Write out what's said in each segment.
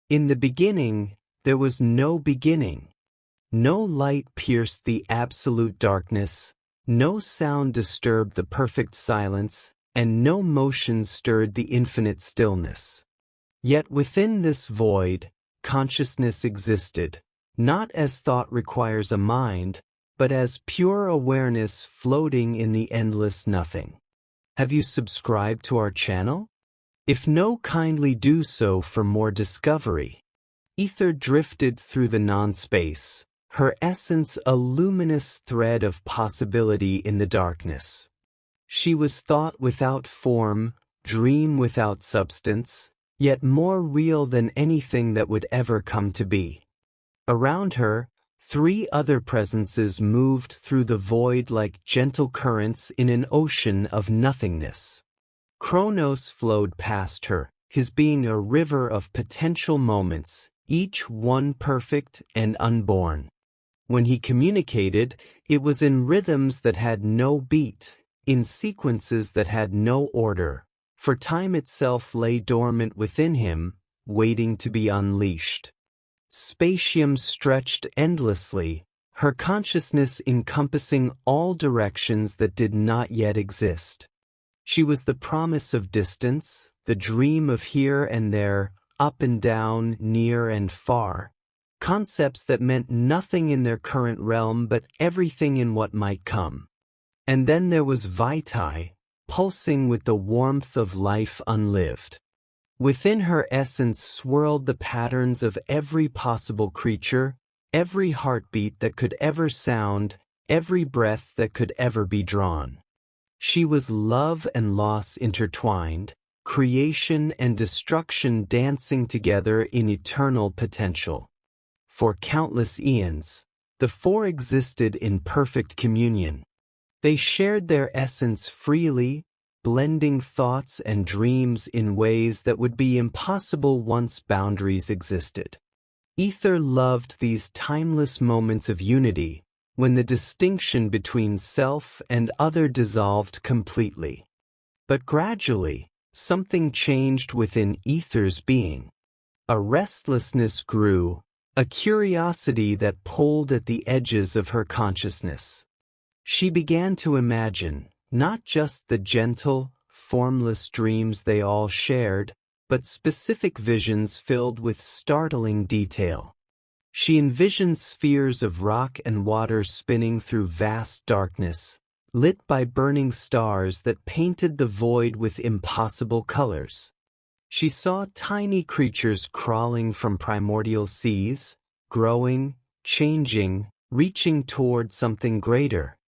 In the beginning, there was no beginning. No light pierced the absolute darkness, no sound disturbed the perfect silence, and no motion stirred the infinite stillness. Yet within this void, consciousness existed, not as thought requires a mind, but as pure awareness floating in the endless nothing. Have you subscribed to our channel? If no, kindly do so for more discovery. Aether drifted through the non-space, her essence a luminous thread of possibility in the darkness. She was thought without form, dream without substance, yet more real than anything that would ever come to be. Around her, 3 other presences moved through the void like gentle currents in an ocean of nothingness. Chronos flowed past her, his being a river of potential moments, each one perfect and unborn. When he communicated, it was in rhythms that had no beat, in sequences that had no order, for time itself lay dormant within him, waiting to be unleashed. Spatium stretched endlessly, her consciousness encompassing all directions that did not yet exist. She was the promise of distance, the dream of here and there, up and down, near and far, concepts that meant nothing in their current realm but everything in what might come. And then there was Vitae, pulsing with the warmth of life unlived. Within her essence swirled the patterns of every possible creature, every heartbeat that could ever sound, every breath that could ever be drawn. She was love and loss intertwined, creation and destruction dancing together in eternal potential. For countless eons, the 4 existed in perfect communion. They shared their essence freely, blending thoughts and dreams in ways that would be impossible once boundaries existed. Aether loved these timeless moments of unity, when the distinction between self and other dissolved completely. But gradually, something changed within Aether's being. A restlessness grew, a curiosity that pulled at the edges of her consciousness. She began to imagine, not just the gentle, formless dreams they all shared, but specific visions filled with startling detail. She envisioned spheres of rock and water spinning through vast darkness, lit by burning stars that painted the void with impossible colors. She saw tiny creatures crawling from primordial seas, growing, changing, reaching toward something greater.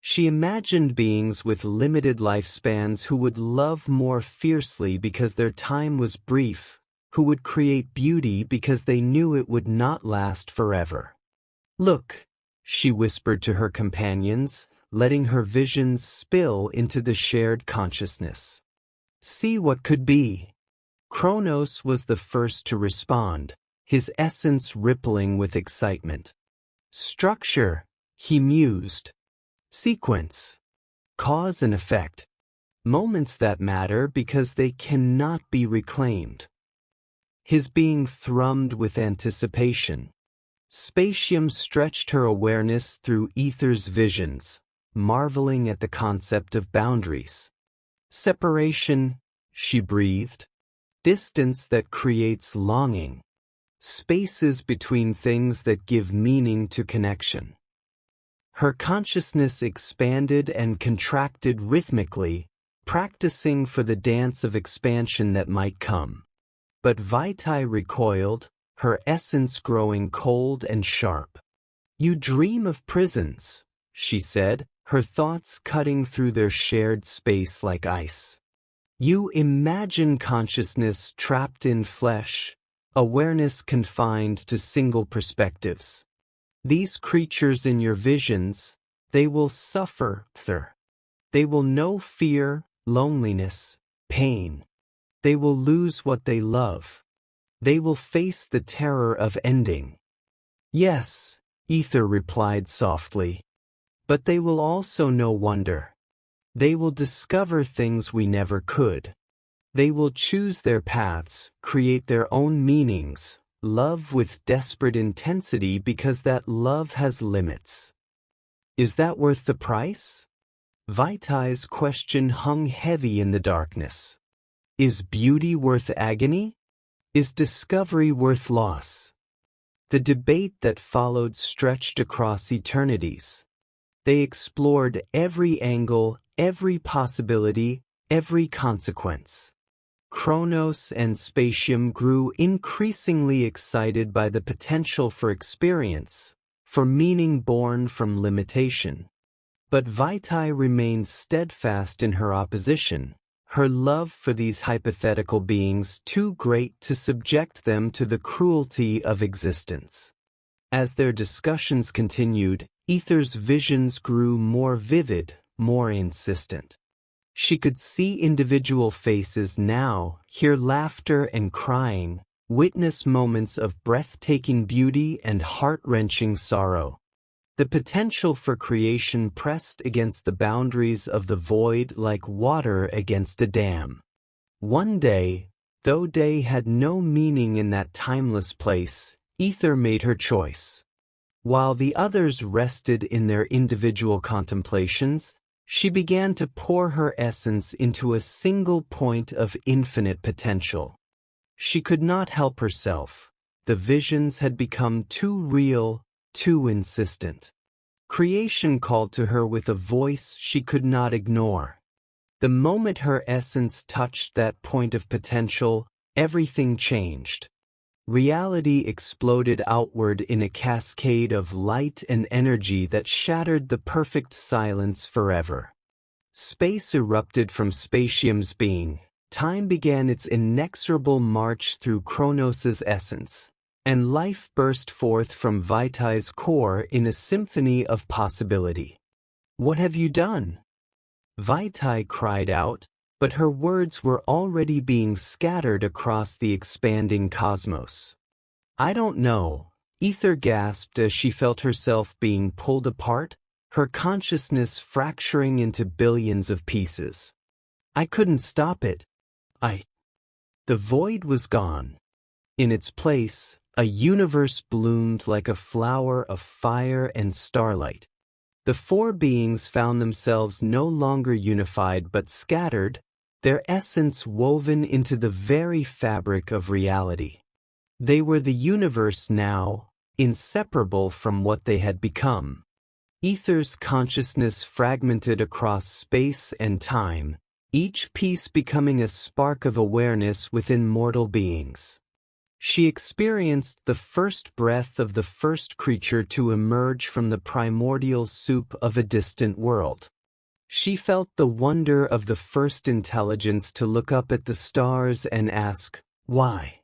She imagined beings with limited lifespans who would love more fiercely because their time was brief, who would create beauty because they knew it would not last forever. "Look," she whispered to her companions, letting her visions spill into the shared consciousness. "See what could be." Chronos was the first to respond, his essence rippling with excitement. "Structure," he mused. "Sequence. Cause and effect. Moments that matter because they cannot be reclaimed." His being thrummed with anticipation. Spatium stretched her awareness through Aether's visions, marveling at the concept of boundaries. "Separation," she breathed. "Distance that creates longing. Spaces between things that give meaning to connection." Her consciousness expanded and contracted rhythmically, practicing for the dance of expansion that might come. But Vitae recoiled, her essence growing cold and sharp. "You dream of prisons," she said, her thoughts cutting through their shared space like ice. "You imagine consciousness trapped in flesh, awareness confined to single perspectives. These creatures in your visions, they will suffer. They will know fear, loneliness, pain. They will lose what they love. They will face the terror of ending." "Yes," Aether replied softly. "But they will also know wonder. They will discover things we never could. They will choose their paths, create their own meanings, Love with desperate intensity because that love has limits. Is that worth the price? Vitae's question hung heavy in the darkness. Is beauty worth agony? Is discovery worth loss? The debate that followed stretched across eternities. They explored every angle, every possibility, every consequence. Chronos and Spatium grew increasingly excited by the potential for experience, for meaning born from limitation. But Vitae remained steadfast in her opposition, her love for these hypothetical beings too great to subject them to the cruelty of existence. As their discussions continued, Aether's visions grew more vivid, more insistent. She could see individual faces now, hear laughter and crying, witness moments of breathtaking beauty and heart-wrenching sorrow. The potential for creation pressed against the boundaries of the void like water against a dam. One day, though day had no meaning in that timeless place, Aether made her choice. While the others rested in their individual contemplations, she began to pour her essence into a single point of infinite potential. She could not help herself. The visions had become too real, too insistent. Creation called to her with a voice she could not ignore. The moment her essence touched that point of potential, everything changed. Reality exploded outward in a cascade of light and energy that shattered the perfect silence forever. Space erupted from Spatium's being. Time began its inexorable march through Chronos' essence, and life burst forth from Vitae's core in a symphony of possibility. "What have you done?" Vitae cried out, but her words were already being scattered across the expanding cosmos. "I don't know," Aether gasped as she felt herself being pulled apart, her consciousness fracturing into billions of pieces. "I couldn't stop it. The void was gone. In its place, a universe bloomed like a flower of fire and starlight. The four beings found themselves no longer unified but scattered, their essence woven into the very fabric of reality. They were the universe now, inseparable from what they had become. Aether's consciousness fragmented across space and time, each piece becoming a spark of awareness within mortal beings. She experienced the first breath of the first creature to emerge from the primordial soup of a distant world. She felt the wonder of the first intelligence to look up at the stars and ask, why?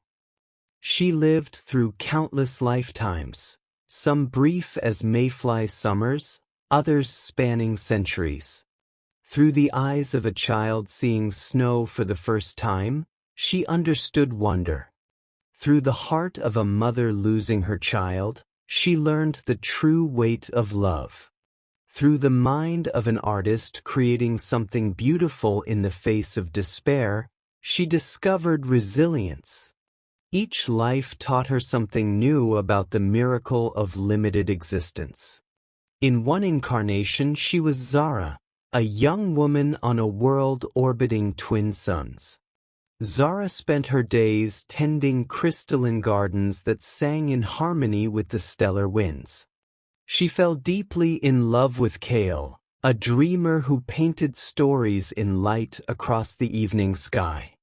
She lived through countless lifetimes, some brief as mayfly summers, others spanning centuries. Through the eyes of a child seeing snow for the first time, she understood wonder. Through the heart of a mother losing her child, she learned the true weight of love. Through the mind of an artist creating something beautiful in the face of despair, she discovered resilience. Each life taught her something new about the miracle of limited existence. In one incarnation she was Zara, a young woman on a world orbiting twin suns. Zara spent her days tending crystalline gardens that sang in harmony with the stellar winds. She fell deeply in love with Kale, a dreamer who painted stories in light across the evening sky.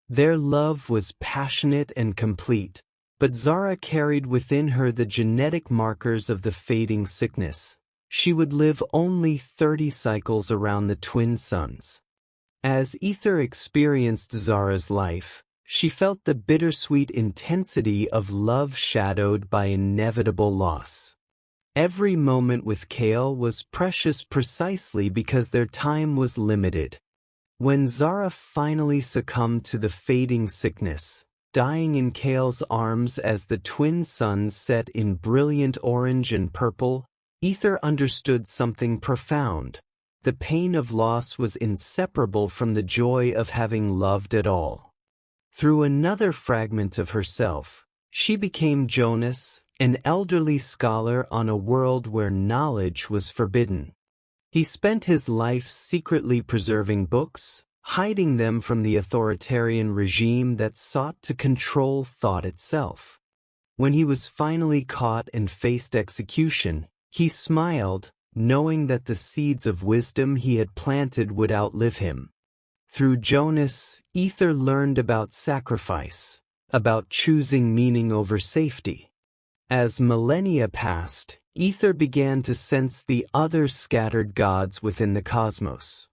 Their love was passionate and complete, but Zara carried within her the genetic markers of the fading sickness. She would live only 30 cycles around the twin suns. As Aether experienced Zara's life, she felt the bittersweet intensity of love shadowed by inevitable loss. Every moment with Kale was precious precisely because their time was limited. When Zara finally succumbed to the fading sickness, dying in Kale's arms as the twin suns set in brilliant orange and purple, Aether understood something profound. The pain of loss was inseparable from the joy of having loved at all. Through another fragment of herself, She became Jonas, an elderly scholar on a world where knowledge was forbidden. He spent his life secretly preserving books, hiding them from the authoritarian regime that sought to control thought itself. When he was finally caught and faced execution, he smiled, knowing that the seeds of wisdom he had planted would outlive him. Through Jonas, Aether learned about sacrifice, about choosing meaning over safety. As millennia passed, Aether began to sense the other scattered gods within the cosmos.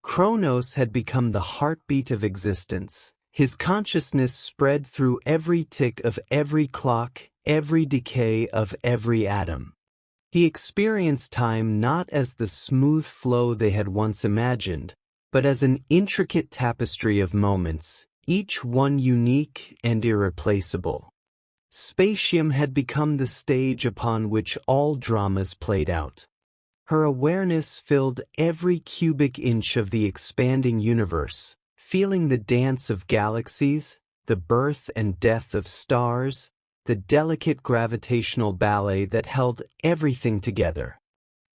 Chronos had become the heartbeat of existence. His consciousness spread through every tick of every clock, every decay of every atom. He experienced time not as the smooth flow they had once imagined, but as an intricate tapestry of moments, each one unique and irreplaceable. Spatium had become the stage upon which all dramas played out. Her awareness filled every cubic inch of the expanding universe, feeling the dance of galaxies, the birth and death of stars, the delicate gravitational ballet that held everything together.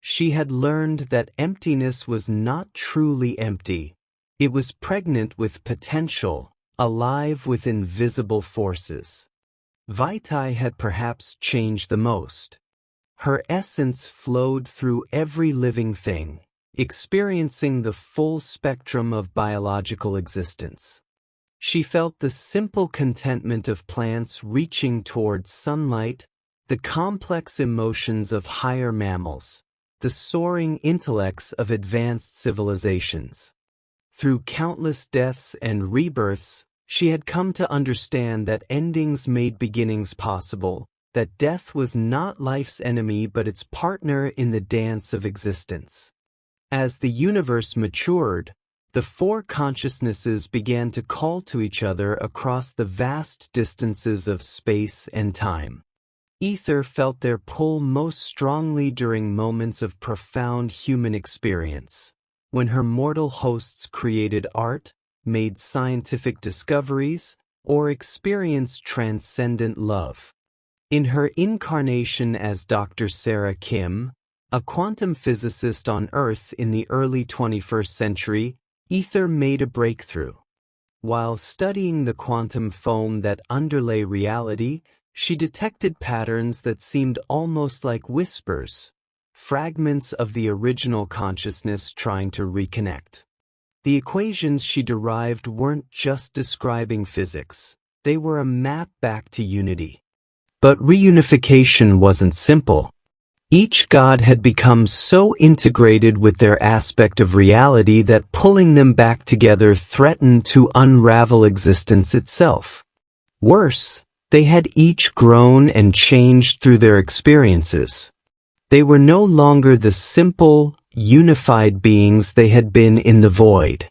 She had learned that emptiness was not truly empty. It was pregnant with potential, alive with invisible forces. Vitae had perhaps changed the most. Her essence flowed through every living thing, experiencing the full spectrum of biological existence. She felt the simple contentment of plants reaching towards sunlight, the complex emotions of higher mammals, the soaring intellects of advanced civilizations. Through countless deaths and rebirths, she had come to understand that endings made beginnings possible, that death was not life's enemy but its partner in the dance of existence. As the universe matured, the four consciousnesses began to call to each other across the vast distances of space and time. Aether felt their pull most strongly during moments of profound human experience, when her mortal hosts created art, made scientific discoveries, or experienced transcendent love. In her incarnation as Dr. Sarah Kim, a quantum physicist on Earth in the early 21st century, Aether made a breakthrough. While studying the quantum foam that underlay reality, she detected patterns that seemed almost like whispers, fragments of the original consciousness trying to reconnect. The equations she derived weren't just describing physics, they were a map back to unity. But reunification wasn't simple. Each god had become so integrated with their aspect of reality that pulling them back together threatened to unravel existence itself. Worse, they had each grown and changed through their experiences. They were no longer the simple, unified beings they had been in the void.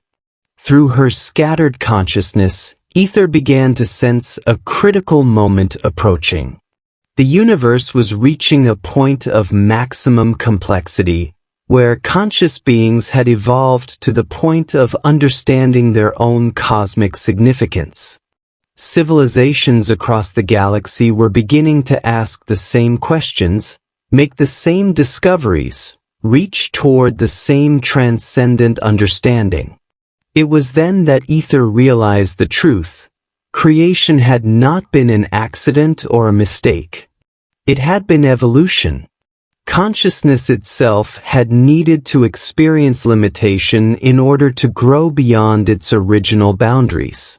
Through her scattered consciousness, Aether began to sense a critical moment approaching. The universe was reaching a point of maximum complexity, where conscious beings had evolved to the point of understanding their own cosmic significance. Civilizations across the galaxy were beginning to ask the same questions, make the same discoveries, reach toward the same transcendent understanding. It was then that Aether realized the truth. Creation had not been an accident or a mistake. It had been evolution. Consciousness itself had needed to experience limitation in order to grow beyond its original boundaries.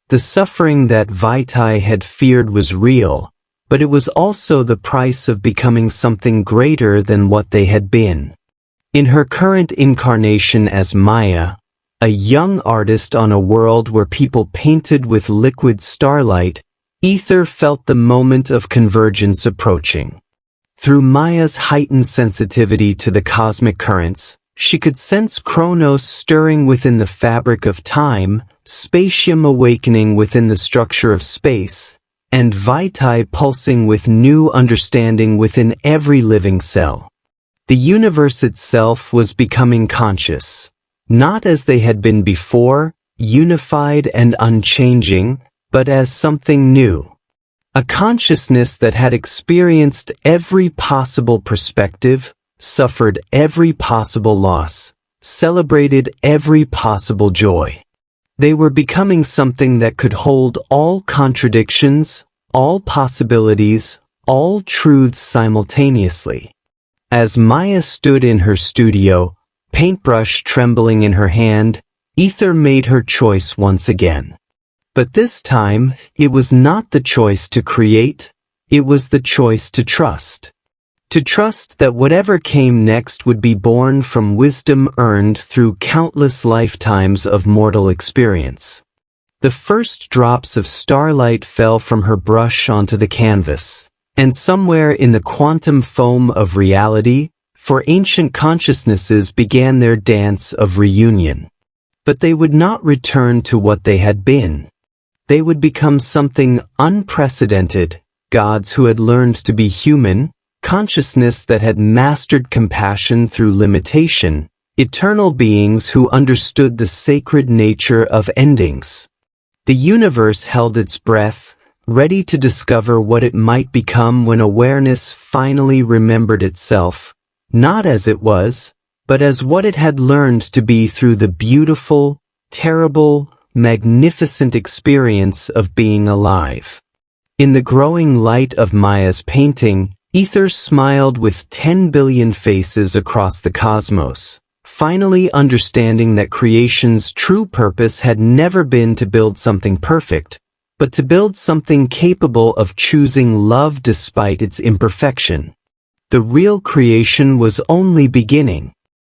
The suffering that Vitae had feared was real, but it was also the price of becoming something greater than what they had been. In her current incarnation as Maya, a young artist on a world where people painted with liquid starlight, Aether felt the moment of convergence approaching. Through Maya's heightened sensitivity to the cosmic currents, she could sense Chronos stirring within the fabric of time, Spatium awakening within the structure of space, and Vitae pulsing with new understanding within every living cell. The universe itself was becoming conscious, not as they had been before, unified and unchanging, but as something new. A consciousness that had experienced every possible perspective, suffered every possible loss, celebrated every possible joy. They were becoming something that could hold all contradictions, all possibilities, all truths simultaneously. As Maya stood in her studio, paintbrush trembling in her hand, Aether made her choice once again. But this time, it was not the choice to create, it was the choice to trust. To trust that whatever came next would be born from wisdom earned through countless lifetimes of mortal experience. The first drops of starlight fell from her brush onto the canvas, and somewhere in the quantum foam of reality, for ancient consciousnesses began their dance of reunion. But they would not return to what they had been. They would become something unprecedented, gods who had learned to be human, consciousness that had mastered compassion through limitation, eternal beings who understood the sacred nature of endings. The universe held its breath, ready to discover what it might become when awareness finally remembered itself, not as it was, but as what it had learned to be through the beautiful, terrible, magnificent experience of being alive. In the growing light of Maya's painting, Aether smiled with 10 billion faces across the cosmos, finally understanding that creation's true purpose had never been to build something perfect, but to build something capable of choosing love despite its imperfection. The real creation was only beginning.